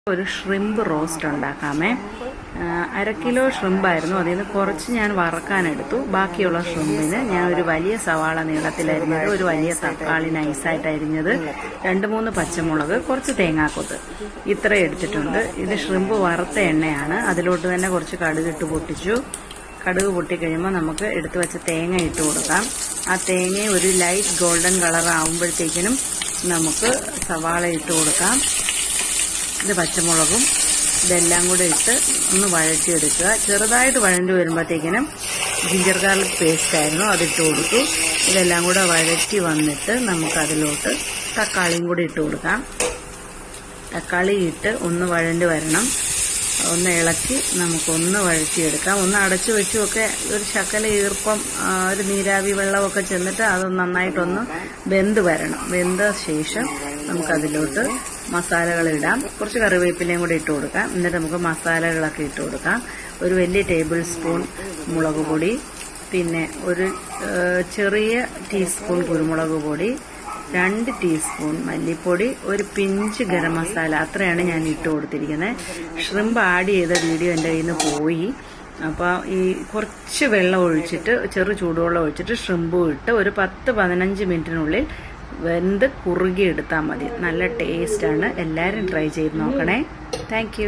ഒരു shrimp roast ഉണ്ടാക്കാമേ. 1/2 kilo ഷ്രിമ്പായിരുന്നു. അതിൽ നിന്ന് കുറച്ച് ഞാൻ വറക്കാനെടുത്തു. ബാക്കിയുള്ള ഷ്രിമ്പിന് ഞാൻ ഒരു വലിയ സവാള നീളത്തിലരിഞ്ഞത്, ഒരു വലിയ തക്കാളി നൈസായിട്ട് അരിഞ്ഞത്, 2-3 പച്ചമുളക്, കുറച്ച് തേങ്ങാക്കൊത്ത്, ഇത്ര എടുത്തിട്ടുണ്ട്. ഇത് ഷ്രിമ്പ് വറുത്ത എണ്ണയാണ്. അതിലോട്ട് തന്നെ കുറച്ച് കടുകിട്ട് പൊട്ടിച്ചു. കടുക് പൊട്ടിക്കഴിയുമ്പോൾ നമുക്ക് എടുത്തു വെച്ച തേങ്ങ ഇട്ട് കൊടുക്കാം. ആ തേങ്ങ ഒരു ലൈറ്റ് ഗോൾഡൻ കളർ ആകുമ്പോഴത്തേക്കിനും നമുക്ക് സവാള ഇട്ട് കൊടുക്കാം. ഇത് പച്ചമുളകും ഇതെല്ലാം കൂടെ ഇട്ട് ഒന്ന് വഴറ്റിയെടുക്കുക. ചെറുതായിട്ട് വഴണ്ടി വരുമ്പോഴത്തേക്കിനും ജിഞ്ചർ ഗാർലിക് പേസ്റ്റ് ആയിരുന്നു, അതിട്ട് കൊടുത്തു. ഇതെല്ലാം കൂടെ വഴറ്റി വന്നിട്ട് നമുക്കതിലോട്ട് തക്കാളിയും കൂടി ഇട്ട് കൊടുക്കാം. തക്കാളി ഇട്ട് ഒന്ന് വഴണ്ടി വരണം. ഒന്ന് ഇളക്കി നമുക്കൊന്ന് വഴറ്റിയെടുക്കാം. ഒന്ന് അടച്ചു വെച്ചുമൊക്കെ ഒരു ശകല ഈർപ്പം, ഒരു നീരാവി വെള്ളമൊക്കെ ചെന്നിട്ട് അത് നന്നായിട്ടൊന്ന് വെന്ത് വരണം. വെന്ത ശേഷം നമുക്കതിലോട്ട് മസാലകൾ ഇടാം. കുറച്ച് കറിവേപ്പിലയും കൂടി ഇട്ട് കൊടുക്കാം. എന്നിട്ട് നമുക്ക് മസാലകളൊക്കെ ഇട്ട് കൊടുക്കാം. ഒരു വലിയ ടേബിൾ സ്പൂൺ മുളക് പൊടി, പിന്നെ ഒരു ചെറിയ ടീസ്പൂൺ കുരുമുളക് പൊടി, 2 ടീസ്പൂൺ മല്ലിപ്പൊടി, ഒരു പിഞ്ച് ഗരം മസാല, അത്രയാണ് ഞാൻ ഇട്ട് കൊടുത്തിരിക്കുന്നത്. ഷ്രിമ്പ് ആഡ് ചെയ്ത വീഡിയോ എൻ്റെ കയ്യിൽ നിന്ന് പോയി. അപ്പോൾ ഈ കുറച്ച് വെള്ളം ഒഴിച്ചിട്ട്, ചെറു ചൂടുവെള്ളം ഒഴിച്ചിട്ട് ഷ്രിമ്പും ഇട്ട് ഒരു 10-15 മിനിറ്റിനുള്ളിൽ വെന്ത് കുറുകി എടുത്താൽ മതി. നല്ല ടേസ്റ്റാണ്. എല്ലാവരും ട്രൈ ചെയ്ത് നോക്കണേ. താങ്ക്